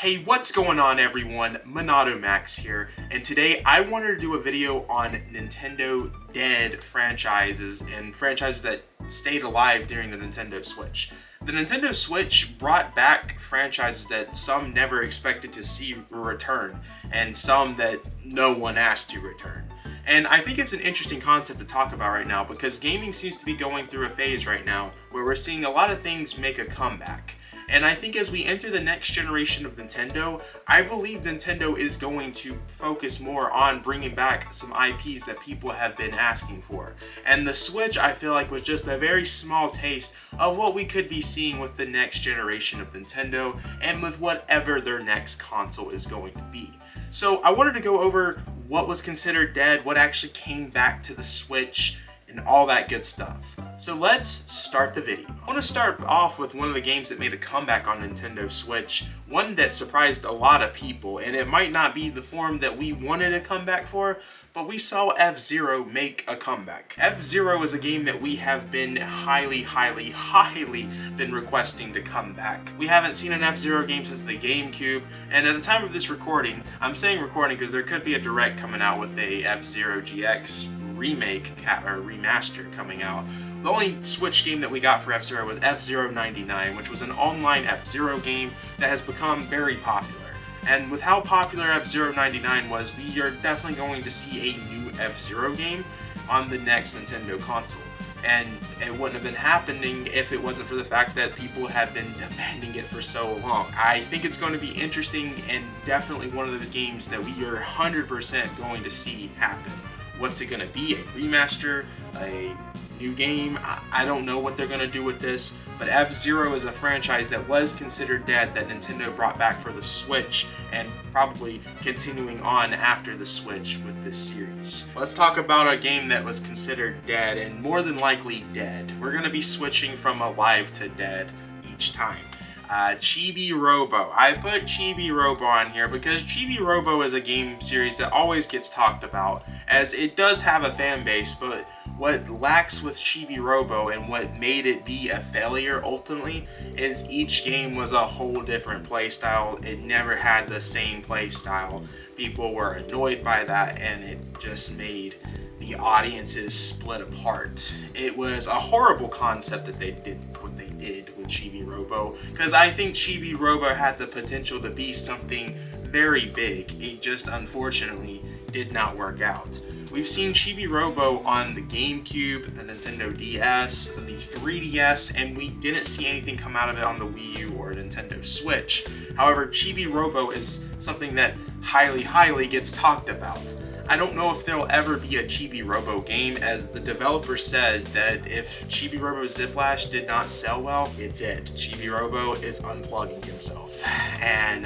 Hey, what's going on everyone? MONADO Max here, and today I wanted to do a video on Nintendo dead franchises and franchises that stayed alive during the Nintendo Switch. The Nintendo Switch brought back franchises that some never expected to see return, and some that no one asked to return. And I think it's an interesting concept to talk about right now because gaming seems to be going through a phase right now where we're seeing a lot of things make a comeback. And I think as we enter the next generation of Nintendo, I believe Nintendo is going to focus more on bringing back some IPs that people have been asking for. And the Switch, I feel like, was just a very small taste of what we could be seeing with the next generation of Nintendo and with whatever their next console is going to be. So I wanted to go over what was considered dead, what actually came back to the Switch, and all that good stuff. So let's start the video. I want to start off with one of the games that made a comeback on Nintendo Switch, one that surprised a lot of people, and it might not be the form that we wanted a comeback for, but we saw FZero make a comeback. FZero is a game that we have been highly been requesting to come back. We haven't seen an FZero game since the GameCube, and at the time of this recording, I'm saying recording because there could be a direct coming out with a FZero GX remake or remaster coming out. The only Switch game that we got for FZero was FZero 99, which was an online FZero game that has become very popular. And with how popular FZero 99 was, we are definitely going to see a new FZero game on the next Nintendo console. And it wouldn't have been happening if it wasn't for the fact that people have been demanding it for so long. I think it's going to be interesting and definitely one of those games that we are 100% going to see happen. What's it going to be? A remaster? A new game? I don't know what they're going to do with this, but FZero is a franchise that was considered dead that Nintendo brought back for the Switch and probably continuing on after the Switch with this series. Let's talk about a game that was considered dead and more than likely dead. We're going to be switching from alive to dead each time. Chibi Robo. I put Chibi Robo on here because Chibi Robo is a game series that always gets talked about, as it does have a fan base, but what lacks with Chibi Robo and what made it be a failure ultimately is each game was a whole different playstyle. It never had the same playstyle. People were annoyed by that, and it just made the audiences split apart. It was a horrible concept that they did what they did with Chibi Robo, because I think Chibi Robo had the potential to be something very big. It just unfortunately did not work out. We've seen Chibi Robo on the GameCube, the Nintendo DS, the 3DS, and we didn't see anything come out of it on the Wii U or Nintendo Switch. However, Chibi Robo is something that highly gets talked about. I don't know if there'll ever be a Chibi Robo game, as the developer said that if Chibi Robo Ziplash did not sell well, it's it. Chibi Robo is unplugging himself. And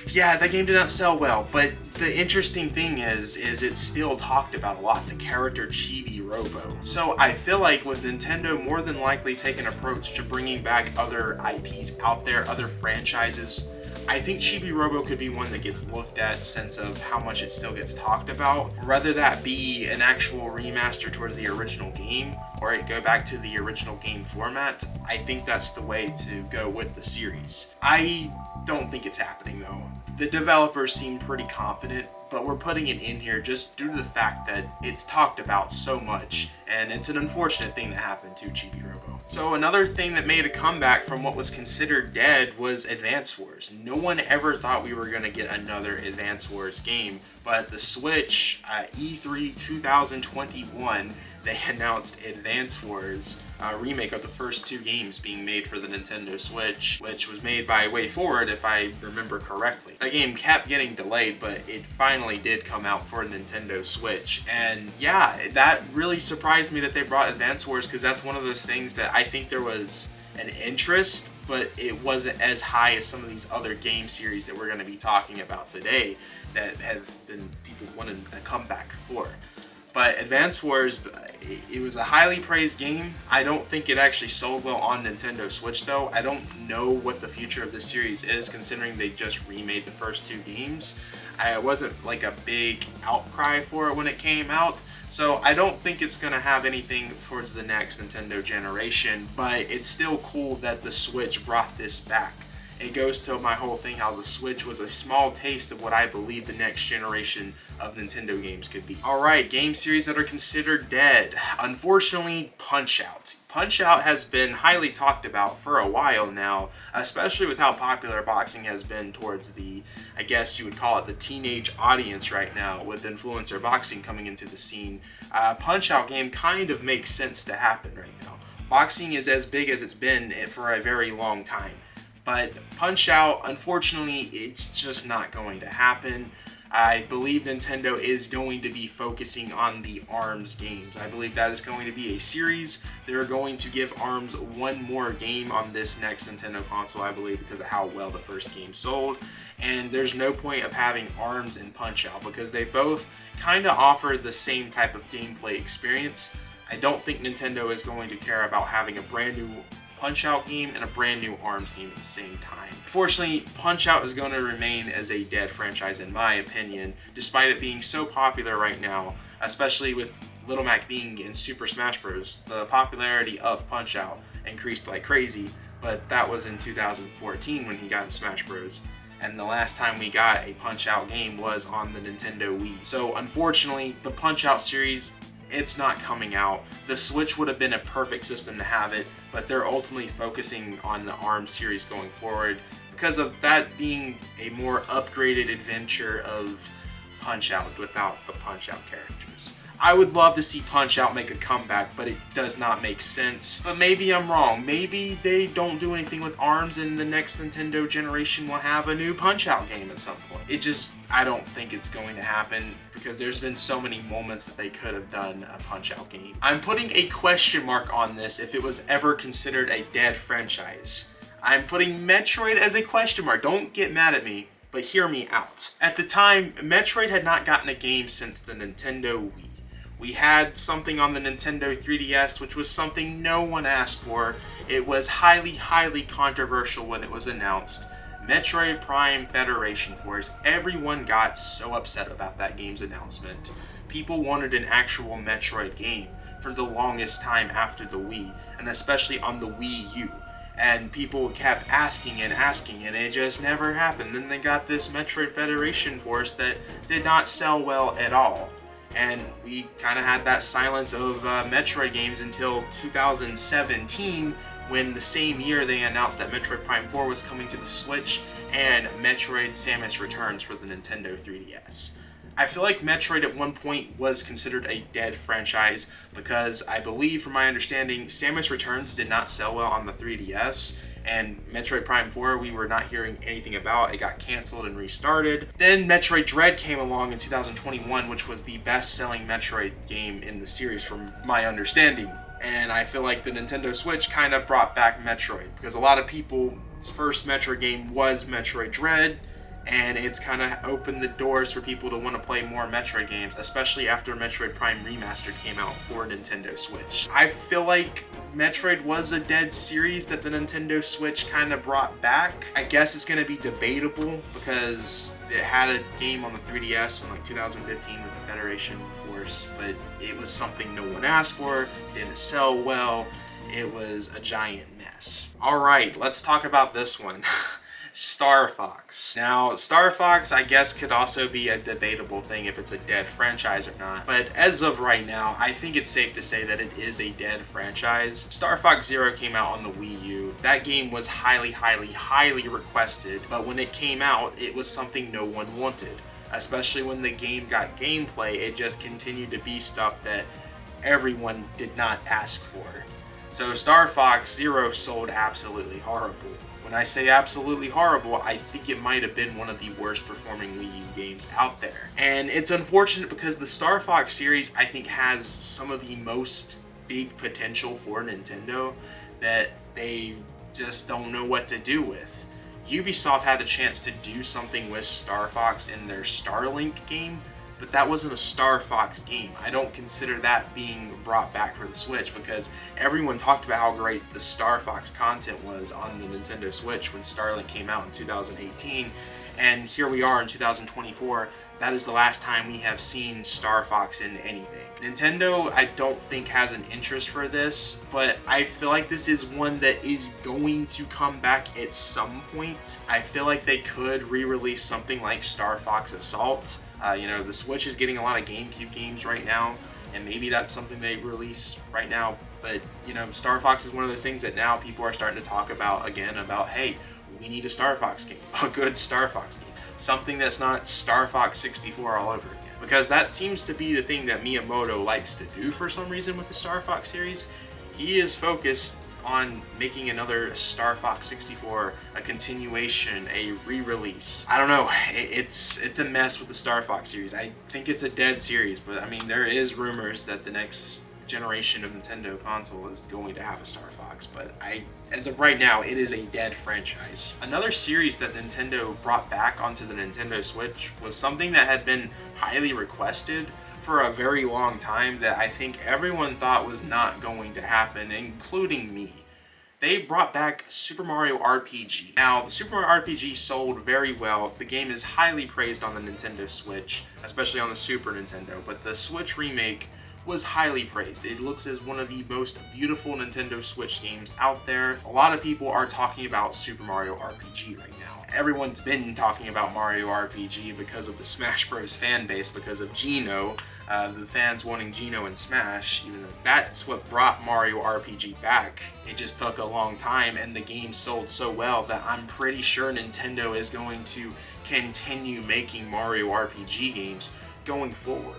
yeah, that game did not sell well, but the interesting thing is it's still talked about a lot, the character Chibi Robo. So I feel like with Nintendo more than likely taking an approach to bringing back other IPs out there, other franchises, I think Chibi Robo could be one that gets looked at since of how much it still gets talked about. Whether that be an actual remaster towards the original game or it go back to the original game format, I think that's the way to go with the series. I don't think it's happening though. The developers seem pretty confident, but we're putting it in here just due to the fact that it's talked about so much, and it's an unfortunate thing that happened to Chibi Robo. So another thing that made a comeback from what was considered dead was Advance Wars. No one ever thought we were going to get another Advance Wars game, but the Switch, E3 2021, they announced Advance Wars, a remake of the first two games being made for the Nintendo Switch, which was made by WayForward if I remember correctly. That game kept getting delayed, but it finally did come out for Nintendo Switch. And yeah, that really surprised me that they brought Advance Wars, because that's one of those things that I think there was an interest, but it wasn't as high as some of these other game series that we're going to be talking about today that have been people wanted a comeback for. But Advance Wars, it was a highly praised game. I don't think it actually sold well on Nintendo Switch though. I don't know what the future of this series is, considering they just remade the first two games. It wasn't like a big outcry for it when it came out. So I don't think it's going to have anything towards the next Nintendo generation, but it's still cool that the Switch brought this back. it goes to my whole thing how the Switch was a small taste of what I believe the next generation of Nintendo games could be. Alright, game series that are considered dead. Unfortunately, Punch-Out! Punch-Out has been highly talked about for a while now, especially with how popular boxing has been towards the, I guess you would call it the teenage audience right now, with influencer boxing coming into the scene. Punch-Out game kind of makes sense to happen right now. Boxing is as big as it's been for a very long time, but Punch-Out, unfortunately, it's just not going to happen. I believe Nintendo is going to be focusing on the ARMS games. I believe that is going to be a series. They're going to give ARMS one more game on this next Nintendo console, I believe, because of how well the first game sold. And there's no point of having ARMS and Punch-Out because they both kind of offer the same type of gameplay experience. I don't think Nintendo is going to care about having a brand new Punch-Out game and a brand new ARMS game at the same time. Fortunately, Punch-Out is going to remain as a dead franchise in my opinion, despite it being so popular right now, especially with Little Mac being in Super Smash Bros. The popularity of Punch-Out increased like crazy, but that was in 2014 when he got in Smash Bros. And the last time we got a Punch-Out game was on the Nintendo Wii. So unfortunately, the Punch-Out series, it's not coming out. The Switch would have been a perfect system to have it, but they're ultimately focusing on the ARMS series going forward because of that being a more upgraded adventure of Punch-Out without the Punch-Out characters. I would love to see Punch-Out make a comeback, but it does not make sense. But maybe I'm wrong. Maybe they don't do anything with ARMS and the next Nintendo generation will have a new Punch-Out game at some point. I don't think it's going to happen because there's been so many moments that they could have done a Punch-Out game. I'm putting a question mark on this if it was ever considered a dead franchise. I'm putting Metroid as a question mark. Don't get mad at me, but hear me out. At the time, Metroid had not gotten a game since the Nintendo Wii. We had something on the Nintendo 3DS, which was something no one asked for. It was highly controversial when it was announced. Metroid Prime Federation Force. Everyone got so upset about that game's announcement. People wanted an actual Metroid game for the longest time after the Wii, and especially on the Wii U. And people kept asking and it just never happened. Then they got this Metroid Federation Force that did not sell well at all. And we kind of had that silence of Metroid games until 2017, when the same year they announced that Metroid Prime 4 was coming to the Switch and Metroid Samus Returns for the Nintendo 3DS. I feel like Metroid at one point was considered a dead franchise because I believe, from my understanding, Samus Returns did not sell well on the 3DS, and Metroid Prime 4 we were not hearing anything about. It got canceled and restarted. Then Metroid Dread came along in 2021, which was the best-selling Metroid game in the series from my understanding. And I feel like the Nintendo Switch kind of brought back Metroid because a lot of people's first Metroid game was Metroid Dread, and it's kind of opened the doors for people to want to play more Metroid games, especially after Metroid Prime Remastered came out for Nintendo Switch. I feel like Metroid was a dead series that the Nintendo Switch kind of brought back. I guess it's going to be debatable because it had a game on the 3DS in like 2015 with the Federation Force, but it was something no one asked for, didn't sell well, it was a giant mess. Alright, let's talk about this one. Star Fox. Now, Star Fox, I guess, could also be a debatable thing if it's a dead franchise or not. But as of right now, I think it's safe to say that it is a dead franchise. Star Fox Zero came out on the Wii U. That game was highly requested, but when it came out, it was something no one wanted. Especially when the game got gameplay, it just continued to be stuff that everyone did not ask for. So Star Fox Zero sold absolutely horrible. When I say absolutely horrible, I think it might have been one of the worst performing Wii U games out there. And it's unfortunate because the Star Fox series, I think, has some of the most big potential for Nintendo that they just don't know what to do with. Ubisoft had the chance to do something with Star Fox in their Starlink game but that wasn't a Star Fox game. I don't consider that being brought back for the Switch, because everyone talked about how great the Star Fox content was on the Nintendo Switch when Starlink came out in 2018, and here we are in 2024. That is the last time we have seen Star Fox in anything. Nintendo, I don't think, has an interest for this, but I feel like this is one that is going to come back at some point. I feel like they could re-release something like Star Fox Assault. You know, the Switch is getting a lot of GameCube games right now, and maybe that's something they release right now. But, you know, Star Fox is one of those things that now people are starting to talk about again, about, hey, we need a Star Fox game, a good Star Fox game. Something that's not Star Fox 64 all over again. Because that seems to be the thing that Miyamoto likes to do for some reason with the Star Fox series. He is focused on making another Star Fox 64, a continuation, a re-release. I don't know, it's a mess with the Star Fox series. I think it's a dead series, but I mean, there is rumors that the next generation of Nintendo console is going to have a Star Fox, but as of right now, it is a dead franchise. Another series that Nintendo brought back onto the Nintendo Switch was something that had been highly requested for a very long time, that I think everyone thought was not going to happen, including me. They brought back Super Mario RPG. Now, the Super Mario RPG sold very well. The game is highly praised on the Nintendo Switch, especially on the Super Nintendo, but the Switch remake was highly praised. It looks as one of the most beautiful Nintendo Switch games out there. A lot of people are talking about Super Mario RPG right now. Everyone's been talking about Mario RPG because of the Smash Bros. Fan base, because of Geno, the fans wanting Geno in Smash, even though that's what brought Mario RPG back. It just took a long time, and the game sold so well that I'm pretty sure Nintendo is going to continue making Mario RPG games going forward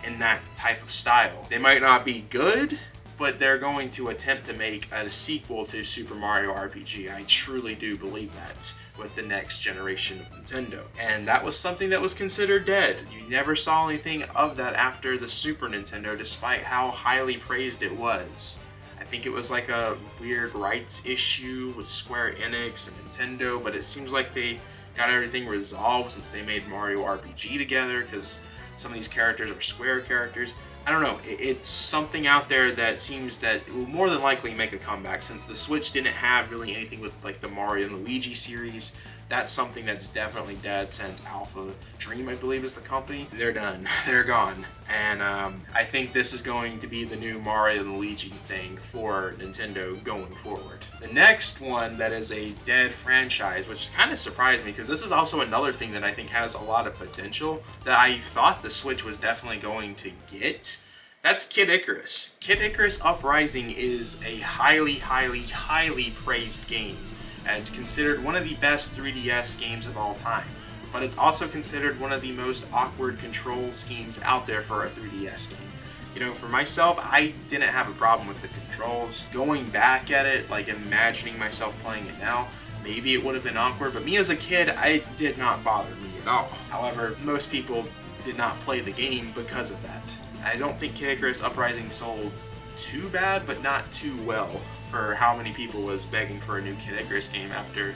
in that type of style. They might not be good, but they're going to attempt to make a sequel to Super Mario RPG. I truly do believe that with the next generation of Nintendo. And that was something that was considered dead. You never saw anything of that after the Super Nintendo, despite how highly praised it was. I think it was like a weird rights issue with Square Enix and Nintendo, but it seems like they got everything resolved since they made Mario RPG together, because some of these characters are Square characters. I don't know, it's something out there that seems that it will more than likely make a comeback, since the Switch didn't have really anything with like the Mario and Luigi series. That's something that's definitely dead since Alpha Dream, I believe, is the company. They're done. They're gone. And I think this is going to be the new Mario and Luigi thing for Nintendo going forward. The next one that is a dead franchise, which kind of surprised me, because this is also another thing that I think has a lot of potential that I thought the Switch was definitely going to get. That's Kid Icarus. Kid Icarus Uprising is a highly, highly, highly praised game. And it's considered one of the best 3DS games of all time. But it's also considered one of the most awkward control schemes out there for a 3DS game. You know, for myself, I didn't have a problem with the controls. Going back at it, like imagining myself playing it now, maybe it would have been awkward, but me as a kid, it did not bother me at all. However, most people did not play the game because of that. I don't think Kid Icarus Uprising sold too bad, but not too well for how many people was begging for a new Kid Icarus game after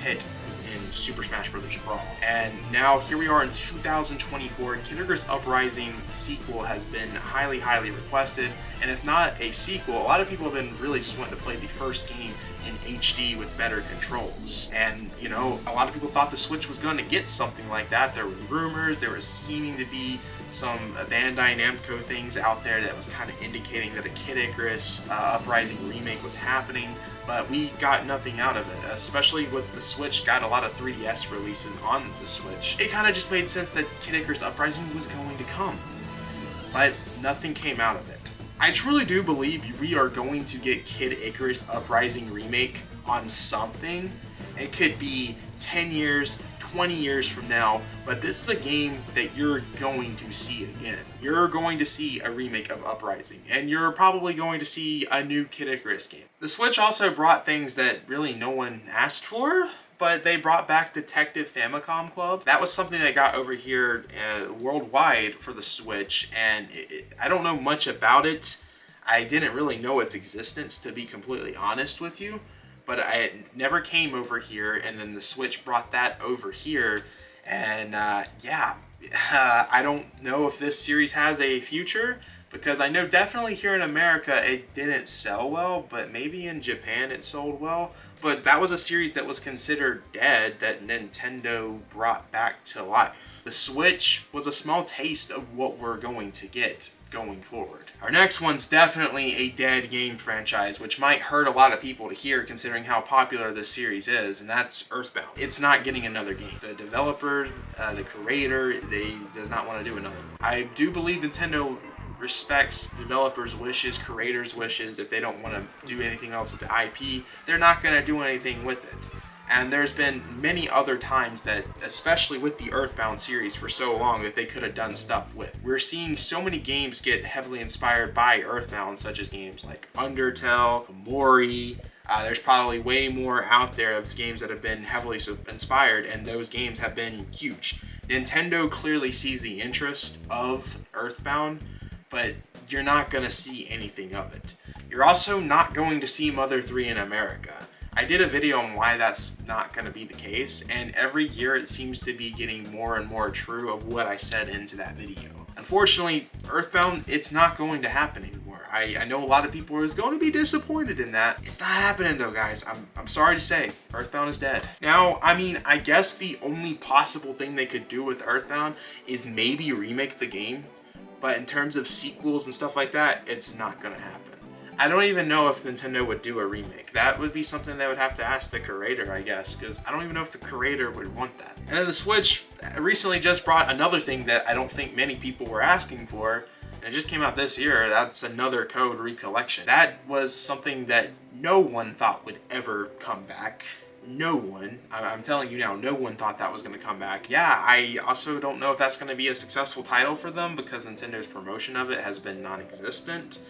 Pit was in Super Smash Bros. Brawl. And now here we are in 2024, and Kid Icarus Uprising sequel has been highly, highly requested. And if not a sequel, a lot of people have been really just wanting to play the first game in HD with better controls. And, you know, a lot of people thought the Switch was going to get something like that. There was rumors, there was seeming to be some Bandai Namco things out there that was kind of indicating that a Kid Icarus Uprising remake was happening, but we got nothing out of it, especially with the Switch got a lot of 3DS releases on the Switch. It kind of just made sense that Kid Icarus Uprising was going to come, but nothing came out of it. I truly do believe we are going to get Kid Icarus Uprising remake on something. It could be 10 years, 20 years from now, but this is a game that you're going to see again. You're going to see a remake of Uprising, and you're probably going to see a new Kid Icarus game. The Switch also brought things that really no one asked for, but they brought back Detective Famicom Club. That was something that got over here worldwide for the Switch, and I don't know much about it. I didn't really know its existence, to be completely honest with you, but it never came over here, and then the Switch brought that over here, And yeah, I don't know if this series has a future, because I know definitely here in America it didn't sell well, but maybe in Japan it sold well. But that was a series that was considered dead that Nintendo brought back to life. The Switch was a small taste of what we're going to get going forward. Our next one's definitely a dead game franchise, which might hurt a lot of people to hear considering how popular this series is, and that's Earthbound. It's not getting another game. The developer, the creator, they does not want to do another one. I do believe Nintendo respects developers' wishes, creators' wishes. If they don't want to do anything else with the IP, they're not going to do anything with it. And there's been many other times that, especially with the Earthbound series for so long, that they could have done stuff with. We're seeing so many games get heavily inspired by Earthbound, such as games like Undertale, Mori. There's probably way more out there of games that have been heavily inspired, and those games have been huge. Nintendo clearly sees the interest of Earthbound, but you're not going to see anything of it. You're also not going to see Mother 3 in America. I did a video on why that's not going to be the case, and every year it seems to be getting more and more true of what I said into that video. Unfortunately, Earthbound, it's not going to happen anymore. I know a lot of people are going to be disappointed in that. It's not happening though, guys. I'm sorry to say, Earthbound is dead. Now, I mean, I guess the only possible thing they could do with Earthbound is maybe remake the game, but in terms of sequels and stuff like that, it's not going to happen. I don't even know if Nintendo would do a remake. That would be something they would have to ask the creator, I guess, because I don't even know if the creator would want that. And then the Switch recently just brought another thing that I don't think many people were asking for, and it just came out this year. That's another Code Recollection. That was something that no one thought would ever come back. No one, I'm telling you now, no one thought that was going to come back. Yeah, I also don't know if that's going to be a successful title for them, because Nintendo's promotion of it has been non-existent.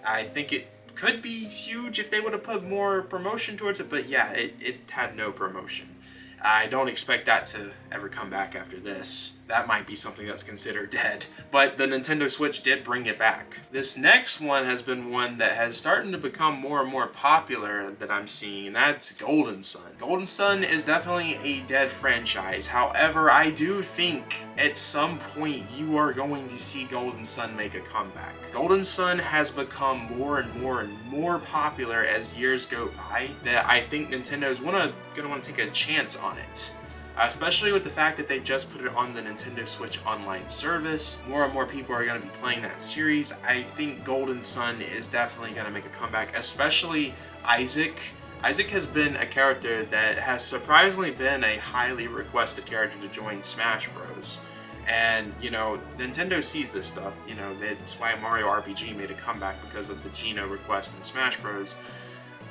I think it could be huge if they would have put more promotion towards it, but yeah, it had no promotion. I don't expect that to ever come back after this. That might be something that's considered dead, but the Nintendo Switch did bring it back. This next one has been one that has started to become more and more popular that I'm seeing, and that's Golden Sun. Golden Sun is definitely a dead franchise. However, I do think at some point you are going to see Golden Sun make a comeback. Golden Sun has become more and more and more popular as years go by, that I think Nintendo's gonna want to take a chance on it. Especially with the fact that they just put it on the Nintendo Switch Online service. More and more people are going to be playing that series. I think Golden Sun is definitely going to make a comeback, especially Isaac. Isaac has been a character that has surprisingly been a highly requested character to join Smash Bros. And, you know, Nintendo sees this stuff. You know, that's why Mario RPG made a comeback, because of the Geno request in Smash Bros.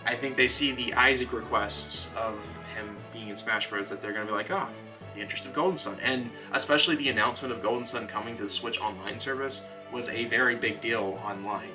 I think they see the Isaac requests of him being in Smash Bros. That they're going to be like, ah, the interest of Golden Sun. And especially the announcement of Golden Sun coming to the Switch Online service was a very big deal online.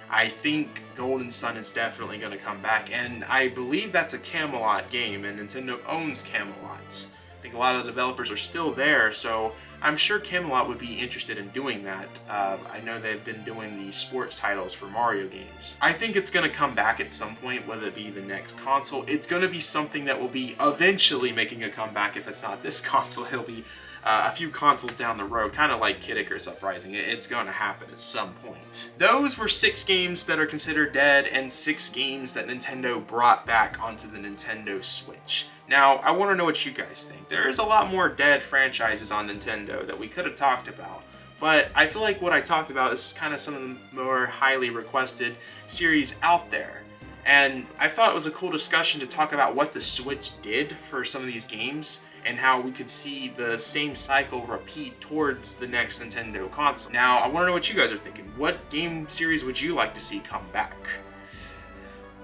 I think Golden Sun is definitely going to come back, and I believe that's a Camelot game, and Nintendo owns Camelot. I think a lot of the developers are still there, so I'm sure Camelot would be interested in doing that. I know they've been doing the sports titles for Mario games. I think it's going to come back at some point, whether it be the next console. It's going to be something that will be eventually making a comeback. If it's not this console, it'll be a few consoles down the road, kind of like Icarus Uprising. It's going to happen at some point. Those were 6 games that are considered dead, and 6 games that Nintendo brought back onto the Nintendo Switch. Now, I want to know what you guys think. There's a lot more dead franchises on Nintendo that we could have talked about, but I feel like what I talked about is kind of some of the more highly requested series out there. And I thought it was a cool discussion to talk about what the Switch did for some of these games, and how we could see the same cycle repeat towards the next Nintendo console. Now, I want to know what you guys are thinking. What game series would you like to see come back?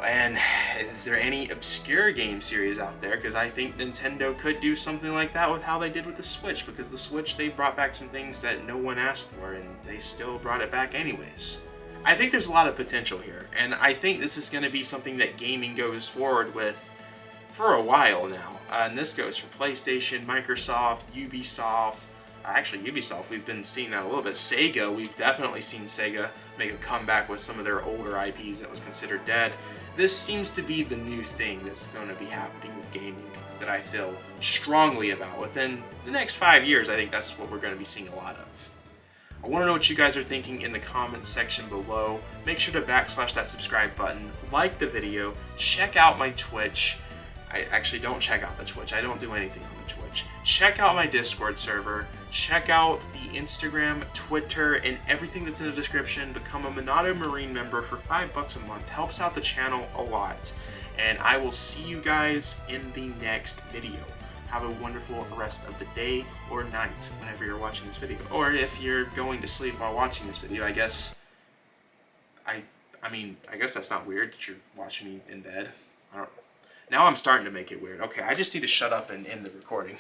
And is there any obscure game series out there? Because I think Nintendo could do something like that with how they did with the Switch, because the Switch, they brought back some things that no one asked for, and they still brought it back anyways. I think there's a lot of potential here, and I think this is going to be something that gaming goes forward with for a while now. And this goes for PlayStation, Microsoft, Ubisoft. Actually, Ubisoft, we've been seeing that a little bit. Sega, we've definitely seen Sega make a comeback with some of their older IPs that was considered dead. This seems to be the new thing that's going to be happening with gaming. that I feel strongly about. Within the next 5 years, I think that's what we're going to be seeing a lot of. I want to know what you guys are thinking in the comments section below. Make sure to backslash that subscribe button, like the video, check out my Twitch. I actually don't check out the Twitch. I don't do anything on the Twitch. Check out my Discord server. Check out the Instagram, Twitter, and everything that's in the description. Become a MONADO Marine member for $5 a month. Helps out the channel a lot. And I will see you guys in the next video. Have a wonderful rest of the day or night whenever you're watching this video. Or if you're going to sleep while watching this video, I guess that's not weird that you're watching me in bed. Now I'm starting to make it weird. Okay, I just need to shut up and end the recording.